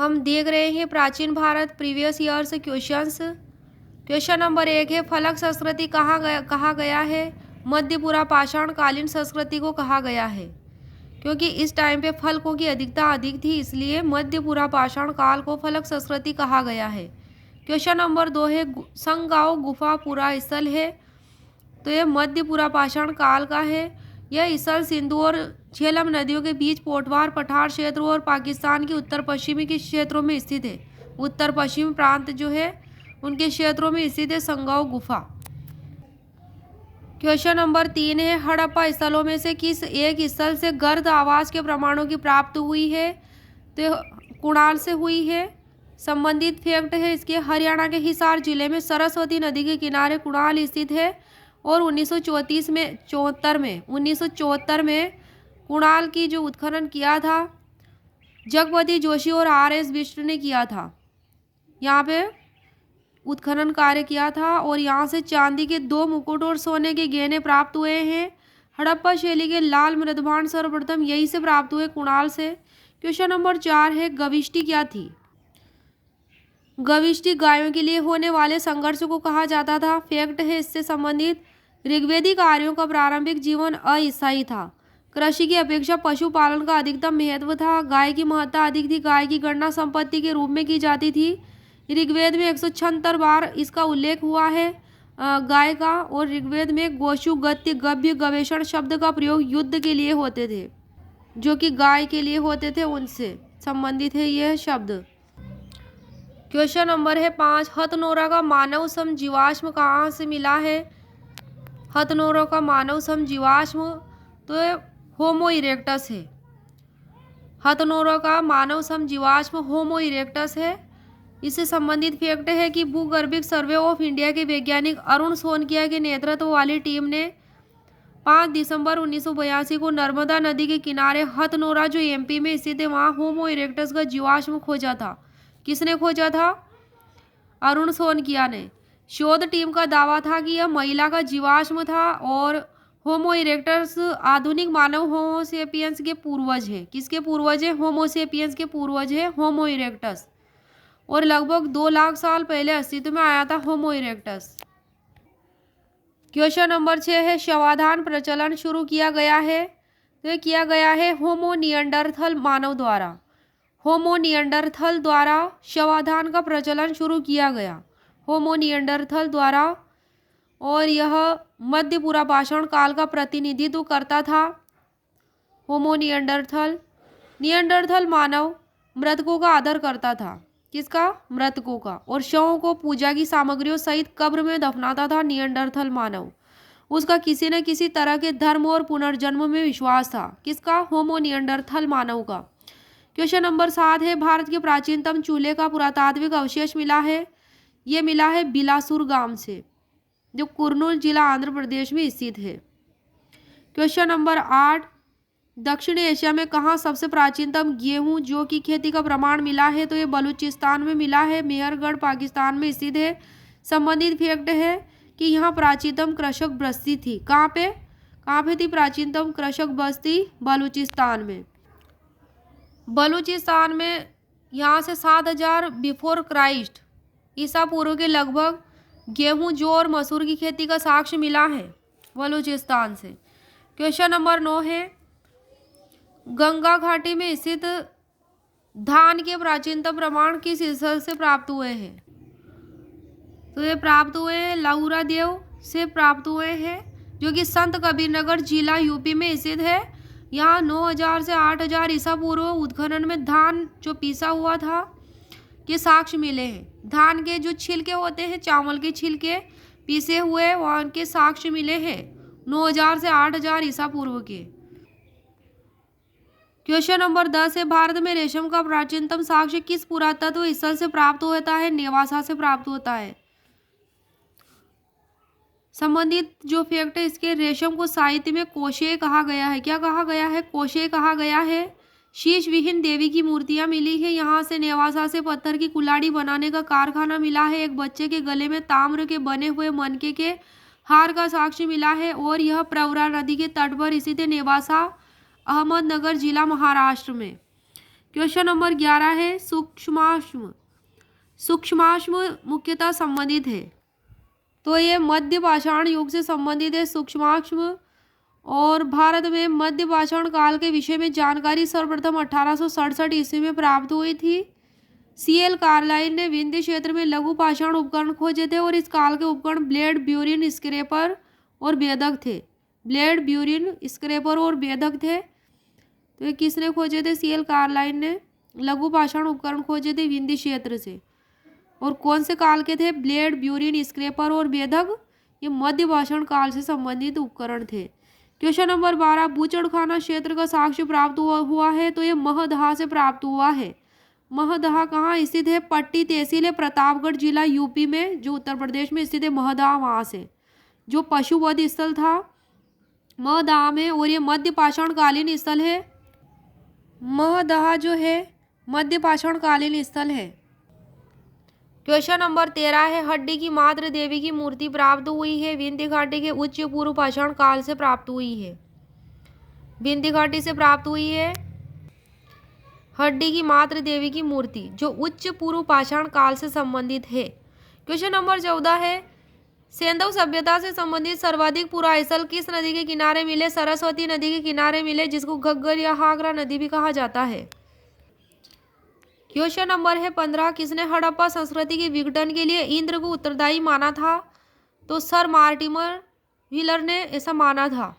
हम देख रहे हैं प्राचीन भारत प्रीवियस ईयर से क्वेश्चंस। क्वेश्चन नंबर 1 है फलक संस्कृति कहा गया है। मध्यपुरा पाषाण कालीन संस्कृति को कहा गया है, क्योंकि इस टाइम पे फलकों की अधिकता अधिक थी, इसलिए मध्यपुरा पाषाण काल को फलक संस्कृति कहा गया है। क्वेश्चन नंबर 2 है संगाओ गुफा पुरा स्थल है, तो ये मध्यपुरा पाषाण काल का है। यह स्थल सिंधु और झेलम नदियों के बीच पोटवार पठार क्षेत्र और पाकिस्तान के उत्तर पश्चिमी के क्षेत्रों में स्थित है। उत्तर पश्चिमी प्रांत जो है उनके क्षेत्रों में स्थित है संगाओ गुफा। क्वेश्चन नंबर 3 है हड़प्पा स्थलों में से किस एक स्थल से गर्द आवास के प्रमाणों की प्राप्ति हुई है, तो कुणाल से हुई है। संबंधित फैक्ट है इसके, हरियाणा के हिसार जिले में सरस्वती नदी के किनारे कुणाल स्थित है और 1974 में कुणाल की जो उत्खनन किया था जगपति जोशी और RS बिष्ट ने किया था। यहाँ पे उत्खनन कार्य किया था और यहाँ से चांदी के 2 मुकुट और सोने के गहने प्राप्त हुए हैं। हड़प्पा शैली के लाल मृदभांड सर्वप्रथम यहीं से प्राप्त हुए, कुणाल से। क्वेश्चन नंबर 4 है गविष्टि क्या थी। गविष्टि गायों के लिए होने वाले संघर्ष को कहा जाता था। फैक्ट है इससे संबंधित, ऋग्वेदिक आर्यों का प्रारंभिक जीवन अस्थायी था। कृषि की अपेक्षा पशुपालन का अधिकतम महत्व था। गाय की महत्ता अधिक थी। गाय की गणना संपत्ति के रूप में की जाती थी। ऋग्वेद में 176 बार इसका उल्लेख हुआ है गाय का, और ऋग्वेद में गोशु गत्य गभ्य गवेषण शब्द का प्रयोग युद्ध के लिए होते थे, जो कि गाय के लिए होते थे, उनसे संबंधित है यह शब्द। क्वेश्चन नंबर है 5 हथनोरा का मानव सम जीवाश्म कहाँ से मिला है। हथनोरा का मानव सम जीवाश्म तो होमो इरेक्टस है। हथनोरा का मानव सम जीवाश्म होमो इरेक्टस है। इससे संबंधित फैक्ट है कि भूगर्भिक सर्वे ऑफ इंडिया के वैज्ञानिक अरुण सोनकिया के नेतृत्व वाली टीम ने 5 दिसंबर 1982 को नर्मदा नदी के किनारे हथनोरा जो MP में स्थित है वहाँ होमो इरेक्टस का जीवाश्म खोजा था। किसने खोजा था? अरुण सोनकिया ने। शोध टीम का दावा था कि यह महिला का जीवाश्म था और होमो इरेक्टस आधुनिक मानव होमोसेपियंस के पूर्वज है। किसके पूर्वज है? होमोसेपियंस के पूर्वज है होमो इरेक्टस, और लगभग 2 लाख साल पहले अस्तित्व में आया था होमो इरेक्टस। क्वेश्चन नंबर 6 है शवाधान प्रचलन शुरू किया गया है, तो ये किया गया है होमो निएंडरथल मानव द्वारा। होमो निएंडरथल द्वारा शवाधान का प्रचलन शुरू किया गया, होमो निएंडरथल द्वारा, और यह मध्यपुरा पाषाण काल का प्रतिनिधित्व करता था। होमो निएंडरथल। निएंडरथल मानव मृतकों का आदर करता था। किसका? मृतकों का। और शवों को पूजा की सामग्रियों सहित कब्र में दफनाता था निएंडरथल मानव। उसका किसी न किसी तरह के धर्म और पुनर्जन्म में विश्वास था। किसका? होमो निएंडरथल मानव का। क्वेश्चन नंबर 7 है भारत के प्राचीनतम चूल्हे का पुरातात्विक अवशेष मिला है। ये मिला है बिलासुर गांव से, जो कुर्नूल जिला आंध्र प्रदेश में स्थित है। क्वेश्चन नंबर 8 दक्षिण एशिया में कहाँ सबसे प्राचीनतम गेहूं जौ की खेती का प्रमाण मिला है, तो ये बलूचिस्तान में मिला है। मेहरगढ़ पाकिस्तान में स्थित है। संबंधित फैक्ट है कि यहाँ प्राचीनतम कृषक बस्ती थी। कहाँ पे थी प्राचीनतम कृषक बस्ती? बलूचिस्तान में। बलूचिस्तान में यहाँ से 7000 बिफोर क्राइस्ट ईसा पूर्व के लगभग गेहूं जौ और मसूर की खेती का साक्ष्य मिला है बलूचिस्तान से। क्वेश्चन नंबर 9 है गंगा घाटी में स्थित धान के प्राचीनतम प्रमाण किस स्थल से प्राप्त हुए हैं, तो ये प्राप्त हुए हैं लाहुरा देव से प्राप्त हुए हैं, जो कि संत कबीरनगर जिला यूपी में स्थित है। यहाँ 9000 से 8000 ईसा पूर्व उत्खनन में धान जो पीसा हुआ था के साक्ष्य मिले हैं। धान के जो छिलके होते हैं, चावल के छिलके पीसे हुए, वहाँ के साक्ष्य मिले हैं 9000 से 8000 ईसा पूर्व के। क्वेश्चन नंबर 10 है भारत में रेशम का प्राचीनतम साक्ष्य किस पुरातत्व स्थल से प्राप्त होता है? नेवासा से प्राप्त होता है। संबंधित जो फैक्ट है इसके, रेशम को साहित्य में कोशेय कहा गया है। क्या कहा गया है? कोशेय कहा गया है। शीश विहीन देवी की मूर्तियां मिली है। यहाँ से नेवासा से पत्थर की कुल्हाड़ी बनाने का कारखाना मिला है। एक बच्चे के गले में ताम्र के बने हुए मनके के हार का साक्ष्य मिला है, और यह प्रवरा नदी के तट पर स्थित है नेवासा, अहमदनगर जिला, महाराष्ट्र में। क्वेश्चन नंबर 11 है सूक्ष्माश्म। सूक्ष्माश्म मुख्यतः संबंधित है, तो ये मध्य पाषाण युग से संबंधित है सूक्ष्माश्म। और भारत में मध्य पाषाण काल के विषय में जानकारी सर्वप्रथम 1867 ईस्वी में प्राप्त हुई थी। सीएल कार्लाइल ने विंध्य क्षेत्र में लघु पाषाण उपकरण खोजे थे और इस काल के उपकरण ब्लेड, ब्यूरिन, स्क्रेपर और भेदक थे। ब्लेड, ब्यूरिन, स्क्रेपर और भेदक थे। तो ये किसने खोजे थे? सीएल कार्लाइल ने लघु पाषाण उपकरण खोजे थे विंध्य क्षेत्र से। और कौन से काल के थे? ब्लेड, ब्यूरिन, स्क्रेपर और भेदक। ये मध्य पाषाण काल से संबंधित उपकरण थे। क्वेश्चन नंबर 12, बूचड़खाना क्षेत्र का साक्ष्य प्राप्त हुआ है, तो ये महदहा से प्राप्त हुआ है। महदहा कहाँ स्थित है? पट्टी तहसील है, प्रतापगढ़ जिला यूपी में, जो उत्तर प्रदेश में स्थित है। महदहा वहाँ से जो पशुवध स्थल था महदहा में, और ये मध्य पाषाण कालीन स्थल है। महदहा जो है मध्य पाषाण कालीन स्थल है। क्वेश्चन नंबर 13 है हड्डी की मात्र देवी की मूर्ति प्राप्त हुई है, विंध्य घाटी के उच्च पूर्व पाषाण काल से प्राप्त हुई है। विंध्य घाटी से प्राप्त हुई है हड्डी की मात्र देवी की मूर्ति, जो उच्च पूर्व पाषाण काल से संबंधित है। क्वेश्चन नंबर 14 है सेंधव सभ्यता से संबंधित सर्वाधिक पुरास्थल किस नदी के किनारे मिले? सरस्वती नदी के किनारे मिले, जिसको घग्गर या हागरा नदी भी कहा जाता है। क्वेश्चन नंबर है 15, किसने हड़प्पा संस्कृति के विघटन के लिए इंद्र को उत्तरदायी माना था? तो सर मार्टिमर व्हीलर ने ऐसा माना था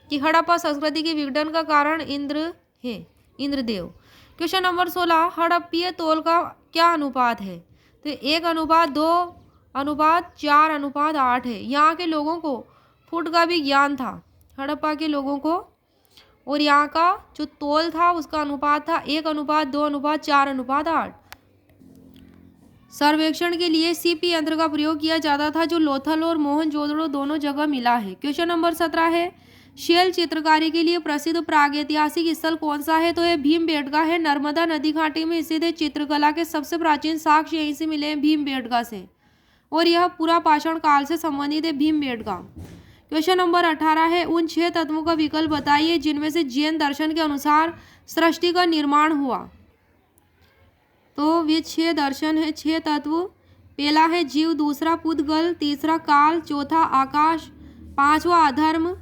कि हड़प्पा संस्कृति के विघटन का कारण इंद्र है, इंद्रदेव। क्वेश्चन नंबर 16, हड़प्पीय तौल का क्या अनुपात है? तो 1:2:4:8 है। यहाँ के लोगों को फुट का भी ज्ञान था, हड़प्पा के लोगों को, और यहाँ का जो तौल था उसका अनुपात था 1:2:4:8। सर्वेक्षण के लिए सीपी यंत्र का प्रयोग किया जाता था, जो लोथल और मोहनजोदड़ो दोनों जगह मिला है। क्वेश्चन नंबर 17 है शैल चित्रकारी के लिए प्रसिद्ध प्रागैतिहासिक स्थल कौन सा है? तो ये भीमबेटका है, नर्मदा नदी घाटी में स्थित है। चित्रकला के सबसे प्राचीन साक्ष्य यहीं से मिले हैं, भीमबेटका से, और यह पूरा पाषाण काल से संबंधित है भीमबेटका। क्वेश्चन नंबर 18 है उन 6 तत्वों का विकल्प बताइए जिनमें से जैन दर्शन के अनुसार सृष्टि का निर्माण हुआ। तो ये 6 दर्शन है, 6 तत्व। पहला है जीव, दूसरा पुद्गल, तीसरा काल, चौथा आकाश, पांचवा अधर्म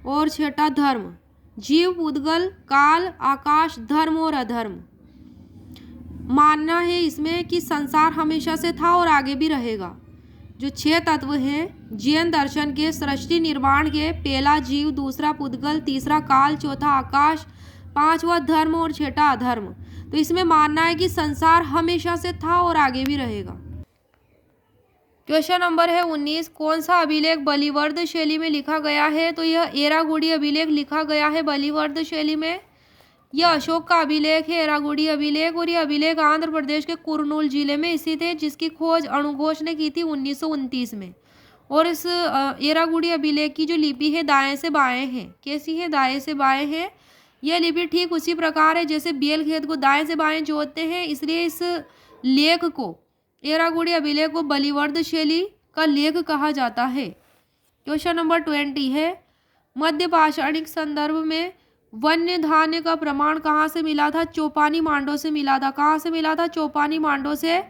और छठा धर्म। जीव, पुद्गल, काल, आकाश, धर्म और अधर्म। मानना है इसमें कि संसार हमेशा से था और आगे भी रहेगा। जो 6 तत्व हैं जैन दर्शन के सृष्टि निर्माण के, पहला जीव, दूसरा पुद्गल, तीसरा काल, चौथा आकाश, पांचवा धर्म और छठा अधर्म। तो इसमें मानना है कि संसार हमेशा से था और आगे भी रहेगा। क्वेश्चन नंबर है 19, कौन सा अभिलेख बलिवर्ध शैली में लिखा गया है? तो यह एरागुड़ी अभिलेख लिखा गया है बलिवर्ध शैली में। यह अशोक का अभिलेख है, एरागुड़ी अभिलेख, और यह अभिलेख आंध्र प्रदेश के कुर्नूल जिले में स्थित है, जिसकी खोज अणुघोष ने की थी 1929 में। और इस एरागुड़ी अभिलेख की जो लिपि है दाएं से बाएं है। कैसी है? दाएं से बाएं है। यह लिपि ठीक उसी प्रकार है जैसे बेल खेत को दाएं से बाएं जोतते हैं, इसलिए इस लेख को, एरागुड़ी अभिलेख को, बलिवर्ध शैली का लेख कहा जाता है। क्वेश्चन नंबर 20 है मध्य पाषाणिक संदर्भ में वन्य धान्य का प्रमाण कहाँ से मिला था? चौपानी मांडो से मिला था। कहाँ से मिला था? चौपानी मांडो से।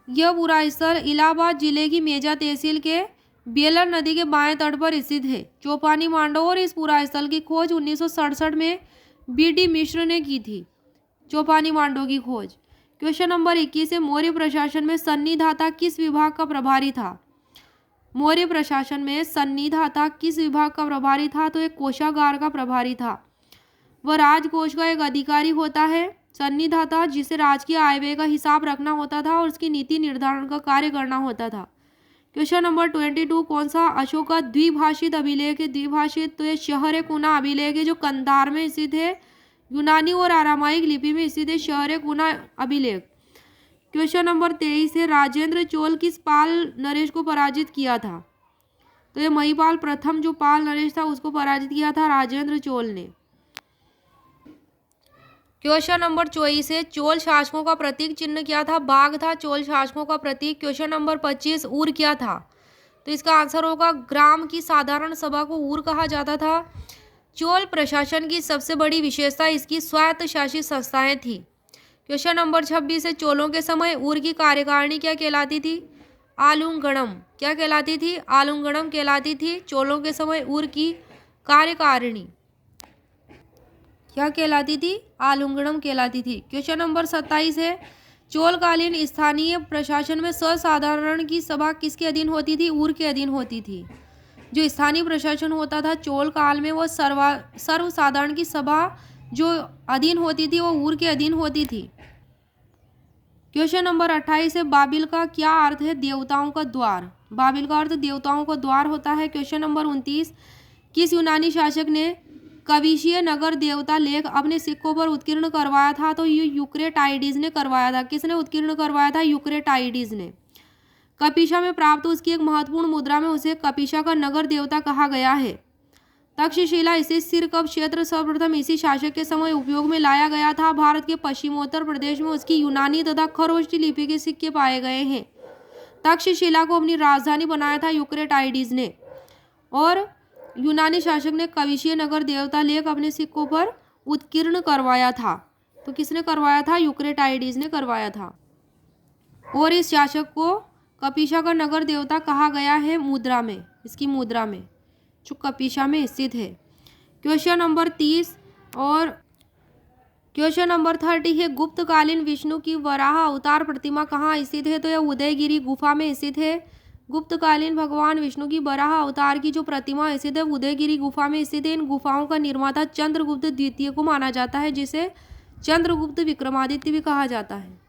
यह पूरा स्थल इलाहाबाद जिले की मेजा तहसील के बेलर नदी के बाएं तट पर स्थित है, चौपानी मांडो। और इस पूरा स्थल की खोज 1967 में बीडी मिश्र ने की थी, चौपानी मांडो की खोज। क्वेश्चन नंबर 21 है मौर्य प्रशासन में सन्निधाता किस विभाग का प्रभारी था? मौर्य प्रशासन में सन्निधाता किस विभाग का प्रभारी था? तो एक कोषागार का प्रभारी था। वह राजकोष का एक अधिकारी होता है सन्निधाता, जिसे राजकीय आय व्यय का हिसाब रखना होता था और उसकी नीति निर्धारण का कार्य करना होता था। क्वेश्चन नंबर 22, कौन सा अशोक का द्विभाषित अभिलेख है? द्विभाषित, तो ये शहर कुना अभिलेख है, जो कंधार में स्थित है, यूनानी और आरामाइक लिपि में स्थित है शहर कुना अभिलेख। क्वेश्चन नंबर 23 है राजेंद्र चोल किस पाल नरेश को पराजित किया था? तो ये महिपाल प्रथम जो पाल नरेश था उसको पराजित किया था राजेंद्र चोल ने। क्वेश्चन नंबर 24 है चोल शासकों का प्रतीक चिन्ह क्या था? बाघ था चोल शासकों का प्रतीक। क्वेश्चन नंबर 25 ऊर क्या था? तो इसका आंसर होगा ग्राम की साधारण सभा को ऊर कहा जाता था। चोल प्रशासन की सबसे बड़ी विशेषता इसकी स्वायत्त शासित संस्थाएं थी। क्वेश्चन नंबर 26 है, चोलों के समय ऊर की कार्यकारिणी क्या कहलाती थी? आलूंगणम। क्या कहलाती थी? आलूंगणम कहलाती थी। चोलों के समय ऊर की कार्यकारिणी क्या कहलाती थी? आलूंगणम कहलाती थी। क्वेश्चन नंबर 27 है, चोलकालीन स्थानीय प्रशासन में सर्वसाधारण की सभा किसके अधीन होती थी? ऊर के अधीन होती थी। जो स्थानीय प्रशासन होता था चोल काल में, वो सर्वसाधारण की सभा जो अधीन होती थी वो ऊर के अधीन होती थी। क्वेश्चन नंबर 28 है, बाबिल का क्या अर्थ है? देवताओं का द्वार। बाबिल का अर्थ देवताओं का द्वार होता है। क्वेश्चन नंबर 29, किस यूनानी शासक ने कविशीय नगर देवता लेख अपने सिक्कों पर उत्कीर्ण करवाया था? तो ये यूक्रेटाइडिस ने करवाया था। किसने उत्कीर्ण करवाया था? यूक्रेटाइडिस ने। कपिशा में प्राप्त उसकी एक महत्वपूर्ण मुद्रा में उसे कपिशा का नगर देवता कहा गया है। तक्षशिला स्थित सिरकप क्षेत्र सर्वप्रथम इसी शासक के समय उपयोग में लाया गया था। भारत के पश्चिमोत्तर प्रदेश में उसकी यूनानी तथा खरोष्टी लिपि के सिक्के पाए गए हैं। तक्षशिला को अपनी राजधानी बनाया था यूक्रेटाइडिस ने, और यूनानी शासक ने कविशीय नगर देवता लेख अपने सिक्कों पर उत्कीर्ण करवाया था। तो किसने करवाया था? यूक्रेटाइडिस ने करवाया था। और इस शासक को कपिशा का नगर देवता कहा गया है मुद्रा में, इसकी मुद्रा में जो कपिशा में स्थित है। क्वेश्चन नंबर 30 और क्वेश्चन नंबर 30 है, गुप्तकालीन विष्णु की वराह अवतार प्रतिमा कहाँ स्थित है? तो यह उदयगिरी गुफा में स्थित है। गुप्तकालीन भगवान विष्णु की वराह अवतार की जो प्रतिमा स्थित है उदयगिरी गुफा में स्थित है। इन गुफाओं का निर्माता चंद्रगुप्त द्वितीय को माना जाता है, जिसे चंद्रगुप्त विक्रमादित्य भी कहा जाता है।